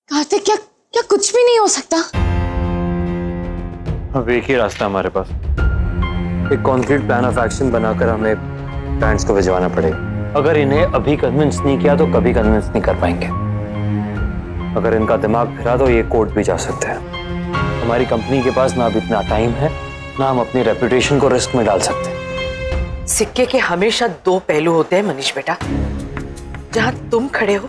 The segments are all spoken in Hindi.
कार्तिक, क्या क्या कुछ भी नहीं हो सकता? अब एक ही रास्ता हमारे पास, एक कॉन्क्रीट प्लान ऑफ एक्शन बनाकर हमें पेरेंट्स को भिजवाना पड़ेगा। अगर इन्हें अभी कन्विंस नहीं किया तो कभी कन्विंस नहीं कर पाएंगे। अगर इनका दिमाग फिरा तो ये कोर्ट भी जा सकते हैं। हमारी कंपनी के पास ना अब इतना टाइम है, ना हम अपनी रेपुटेशन को रिस्क में डाल सकते हैं। सिक्के के हमेशा दो पहलू होते हैं मनीष बेटा। जहां तुम खड़े हो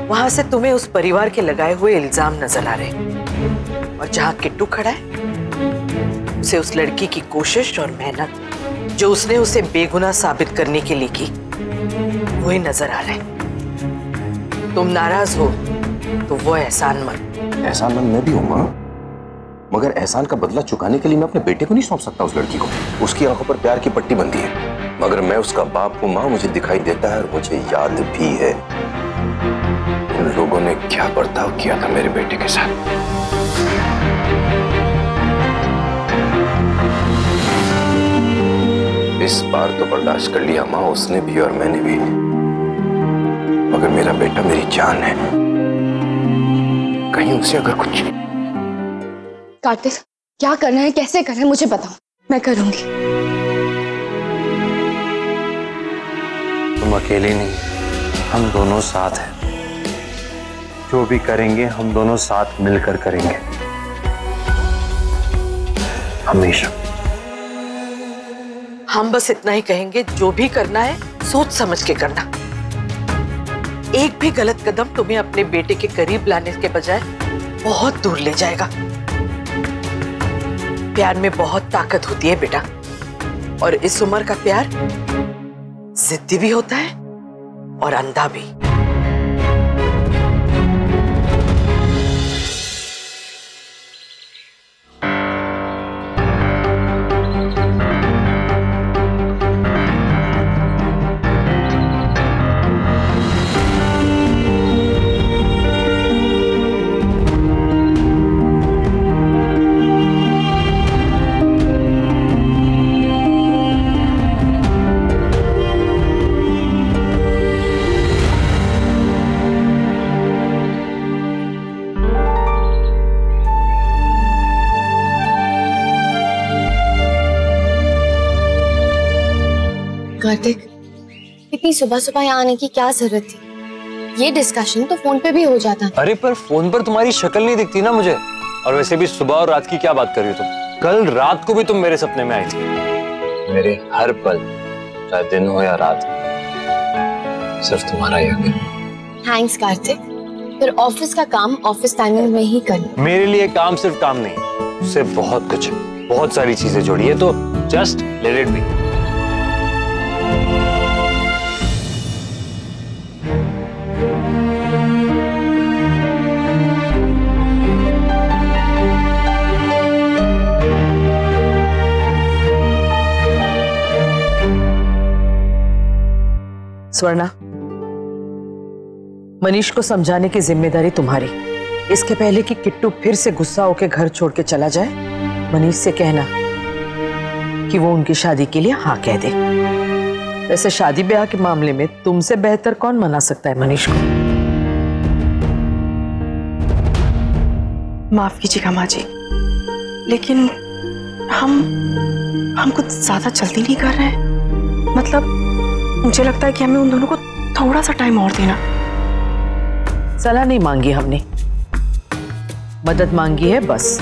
वहां से तुम्हें उस परिवार के लगाए हुए इल्जाम नजर आ रहे हैं, और जहां किट्टू खड़ा है उसे उस लड़की की कोशिश और मेहनत जो उसने उसे बेगुनाह साबित करने के लिए की वही नजर आ रहा है। तुम नाराज हो तो वो एहसान मैं भी हूँ माँ, मगर एहसान का बदला चुकाने के लिए मैं अपने बेटे को नहीं सौंप सकता उस लड़की को। उसकी आंखों पर प्यार की पट्टी बंधी है, मगर मैं उसका बाप हूँ माँ, मुझे दिखाई देता है और मुझे याद भी है उन लोगों ने क्या बर्ताव किया था मेरे बेटे के साथ। इस बार तो बर्दाश्त कर लिया माँ, उसने भी और मैंने भी, मगर मेरा बेटा मेरी जान है, कहीं उसे अगर कुछ। कार्तिक, क्या करना है, कैसे करना है, मुझे बताओ, मैं करूंगी। तुम अकेले नहीं, हम दोनों साथ हैं। जो भी करेंगे हम दोनों साथ मिलकर करेंगे, हमेशा। हम बस इतना ही कहेंगे, जो भी करना है सोच समझ के करना। एक भी गलत कदम तुम्हें अपने बेटे के करीब लाने के बजाय बहुत दूर ले जाएगा। प्यार में बहुत ताकत होती है बेटा, और इस उम्र का प्यार जिद्दी भी होता है और अंधा भी। कार्तिक, इतनी सुबह सुबह यहाँ आने की क्या जरूरत थी? ये डिस्कशन तो फोन पे भी हो जाता। अरे पर फोन पर तुम्हारी शक्ल नहीं दिखती ना मुझे, और वैसे भी सुबह और रात की क्या बात कर रही हो तुम? कल रात को भी तुम मेरे सपने में आई थी। मेरे हर पल, चाहे दिन हो या रात, सिर्फ तुम्हारा याद है। थैंक्स कार्तिक, फिर ऑफिस का काम ऑफिस टाइमिंग में ही करना। मेरे लिए काम सिर्फ काम नहीं, उससे बहुत कुछ, बहुत सारी चीजें जुड़ी है, तो just let it be. Swarna, Manish को समझाने की जिम्मेदारी तुम्हारी। इसके पहले कि किट्टू फिर से गुस्सा होकर घर छोड़ के चला जाए, मनीष से कहना कि वो उनकी शादी के लिए हाँ कह दे। वैसे शादी ब्याह के मामले में तुमसे बेहतर कौन मना सकता है मनीष को? माफ कीजिएगा माँ जी, लेकिन हम कुछ ज्यादा जल्दी नहीं कर रहे हैं। मतलब मुझे लगता है कि हमें उन दोनों को थोड़ा सा टाइम और देना। सलाह नहीं मांगी हमने, मदद मांगी है बस।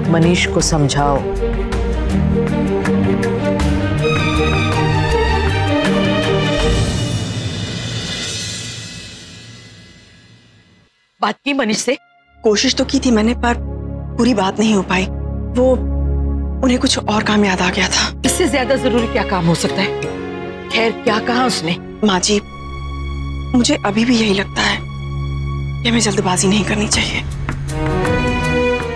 मनीष को समझाओ। बात की मनीष से? कोशिश तो की थी मैंने, पर पूरी बात नहीं हो पाई। वो उन्हें कुछ और काम याद आ गया था। इससे ज्यादा जरूरी क्या काम हो सकता है? खैर, क्या कहा उसने? माँ जी, मुझे अभी भी यही लगता है कि हमें जल्दबाजी नहीं करनी चाहिए।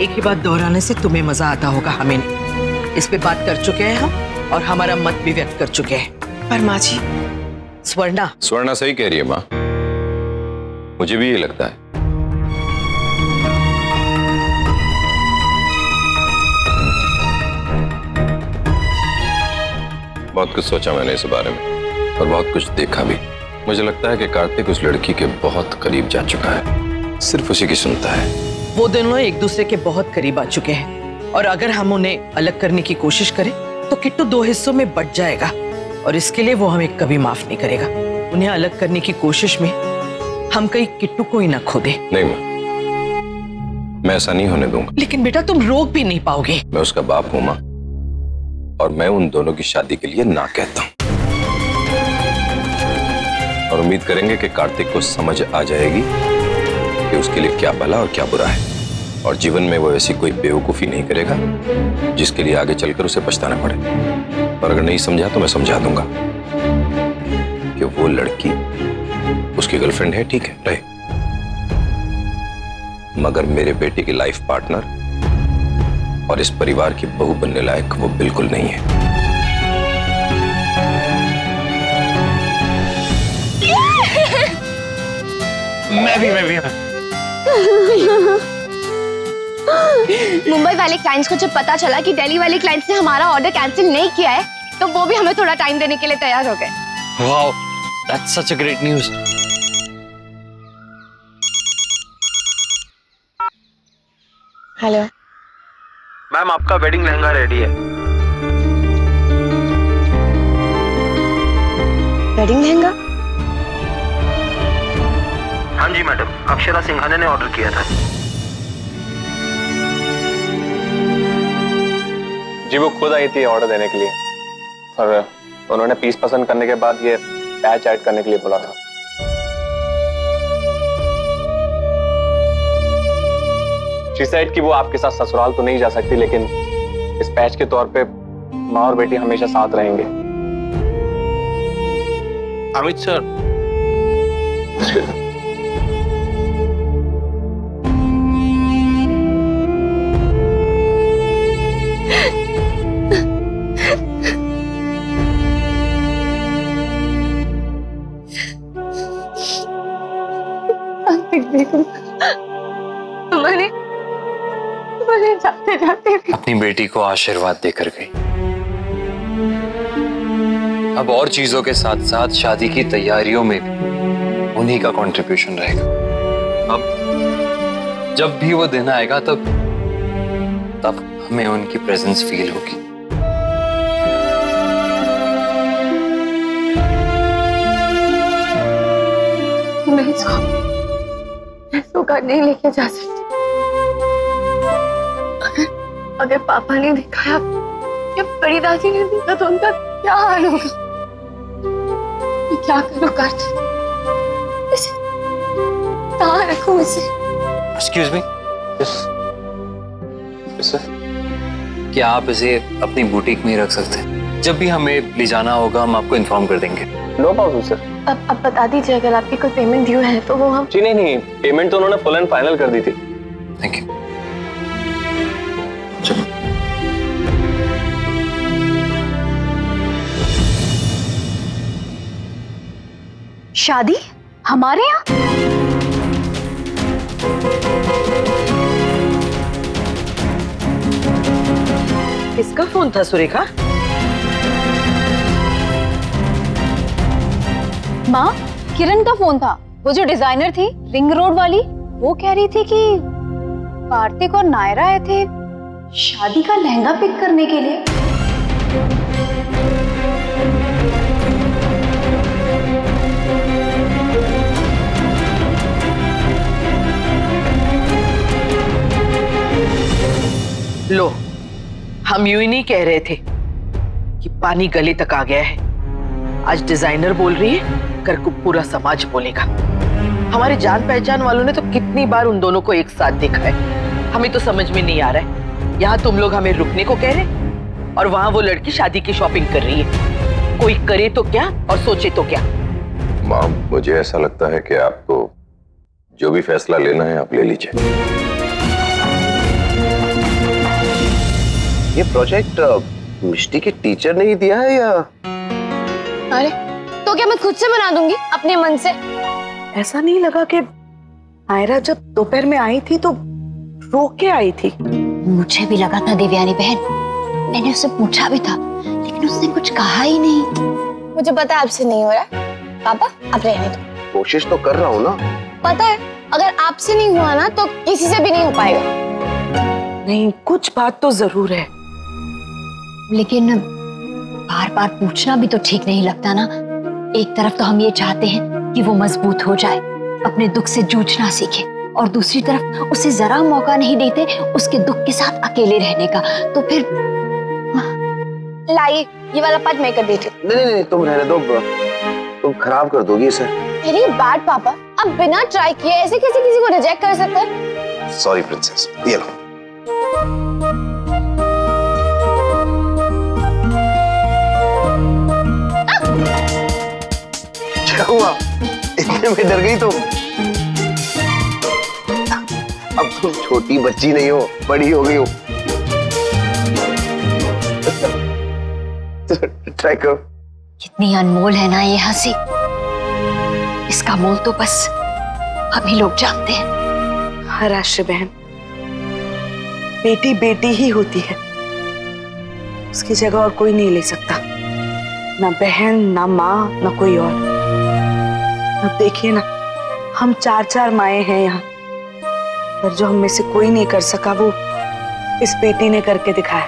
एक ही बात दोहराने से तुम्हें मजा आता होगा, हमें नहीं। इस पे बात कर चुके हैं हम, और हमारा मत भी व्यक्त कर चुके हैं। पर माँ जी। स्वर्णा सही कह रही है माँ, मुझे भी ये लगता है। बहुत कुछ सोचा मैंने इस बारे में, और बहुत कुछ देखा भी। मुझे लगता है कि कार्तिक उस लड़की के बहुत करीब जा चुका है, सिर्फ उसी की सुनता है। वो दोनों एक दूसरे के बहुत करीब आ चुके हैं और अगर हम उन्हें अलग करने की कोशिश करें तो किट्टू 2 हिस्सों में बंट जाएगा और इसके लिए वो हमें कभी माफ नहीं करेगा। उन्हें अलग करने की कोशिश में हम कहीं किट्टू को ही ना खो दे। नहीं माँ, मैं ऐसा नहीं होने दूंगा। लेकिन बेटा तुम रोक भी नहीं पाओगे। मैं उसका बाप हूं माँ, और मैं उन दोनों की शादी के लिए ना कहता हूं। और उम्मीद करेंगे कि कार्तिक को समझ आ जाएगी कि उसके लिए क्या भला और क्या बुरा है, और जीवन में वो ऐसी कोई बेवकूफी नहीं करेगा जिसके लिए आगे चलकर उसे पछताना पड़े। और अगर नहीं समझा तो मैं समझा दूंगा कि वो लड़की उसकी गर्लफ्रेंड है, ठीक है रहे, मगर मेरे बेटे की लाइफ पार्टनर और इस परिवार की बहू बनने लायक वो बिल्कुल नहीं है। मैं भी मुंबई वाले क्लाइंट्स को जब पता चला कि दिल्ली वाले क्लाइंट्स ने हमारा ऑर्डर कैंसिल नहीं किया है तो वो भी हमें थोड़ा टाइम देने के लिए तैयार हो गए। Wow, that's such a great news. Hello ma'am, आपका वेडिंग लहंगा रेडी है। वेडिंग लहंगा? हाँ जी मैडम, अक्षरा सिंघानिया ने ऑर्डर किया था। जी वो खुद आई थी ऑर्डर देने के लिए और उन्होंने पीस पसंद करने के बाद ये पैच ऐड करने के लिए बोला था। शी सेड कि वो आपके साथ ससुराल तो नहीं जा सकती, लेकिन इस पैच के तौर पे माँ और बेटी हमेशा साथ रहेंगे। अमित सर, तुम्हारे जाते जाते अपनी बेटी को आशीर्वाद देकर गई। अब और चीजों के साथ साथ शादी की तैयारियों में भी उन्हीं का कंट्रीब्यूशन रहेगा। अब जब भी वो दिन आएगा तब हमें उनकी प्रेजेंस फील होगी। मैं इसको घर नहीं लेके जा सकती। अगर पापा ने देखा या बड़ी दादी ने देखा तो उनका क्या हाल होगा? मैं क्या करूं कार्तिक? इसे कहाँ रखूं इसे? एक्सक्यूज मी, सर क्या आप इसे अपनी बुटीक में ही रख सकते हैं? जब भी हमें ले जाना होगा हम आपको इन्फॉर्म कर देंगे। No problem sir. अब बता दीजिए अगर आपकी कोई पेमेंट ड्यू है तो वो हम। जी नहीं, पेमेंट तो उन्होंने फुल एंड फाइनल कर दी थी। Thank you. शादी हमारे यहाँ? किसका फोन था सुरेखा? माँ, किरण का फोन था। वो जो डिजाइनर थी रिंग रोड वाली, वो कह रही थी कि कार्तिक और नायरा आए थे शादी का लहंगा पिक करने के लिए। लो, हम यूं ही नहीं कह रहे थे कि पानी गले तक आ गया है। आज डिजाइनर बोल रही है, कर को पूरा समाज बोलेगा। हमारे जान पहचान वालों ने तो कितनी बार उन दोनों को एक साथ देखा है। हमें तो समझ में नहीं आ रहा है, यहाँ तुम लोग हमें रुकने को कह रहे और वहाँ वो लड़की शादी की शॉपिंग कर रही है। कोई करे तो क्या और सोचे तो क्या। माँ, मुझे ऐसा लगता है कि आपको जो भी फैसला लेना है आप ले लीजिए। ये प्रोजेक्ट मिष्टी के टीचर ने ही दिया है या? अरे तो क्या मैं खुद से बना दूंगी अपने मन से? ऐसा नहीं लगा कि नायरा जब दोपहर में आई थी तो रो के आई थी? मुझे भी लगा था देवयानी बहन। मैंने उससे पूछा भी था लेकिन उसने कुछ कहा ही नहीं। मुझे पता है आपसे नहीं हो रहा। पापा आप रहने दो। कोशिश तो कर रहा हूँ ना। पता है अगर आपसे नहीं हुआ ना तो किसी से भी नहीं हो पाएगा। नहीं, कुछ बात तो जरूर है, लेकिन बार बार पूछना भी तो ठीक नहीं लगता ना। एक तरफ तो हम ये चाहते हैं कि वो मजबूत हो जाए, अपने दुख से जूझना सीखे, और दूसरी तरफ उसे जरा मौका नहीं देते उसके दुख के साथ अकेले रहने का। तो फिर लाइए, ये वाला पार्ट मैं कर देती हूँ। नहीं, तुम रहने दो, तुम खराब कर दोगी इसे। वेरी बैड पापा, अब बिना ट्राई किए ऐसे कैसे किसी को रिजेक्ट कर सकते हैं? सॉरी प्रिंसेस, ये लो। क्या हुआ? इतने में डर गई तुम? अब तुम छोटी बच्ची नहीं हो, बड़ी हो गई हो। ट्राई करो। कितनी अनमोल है ना ये हंसी, इसका मोल तो बस हम ही लोग जानते हैं। हाँ राशि बहन, बेटी बेटी ही होती है, उसकी जगह और कोई नहीं ले सकता, ना बहन, ना माँ, ना कोई और। अब देखिए ना, हम 4 माएं हैं यहाँ, पर जो हम में से कोई नहीं कर सका वो इस बेटी ने करके दिखाया।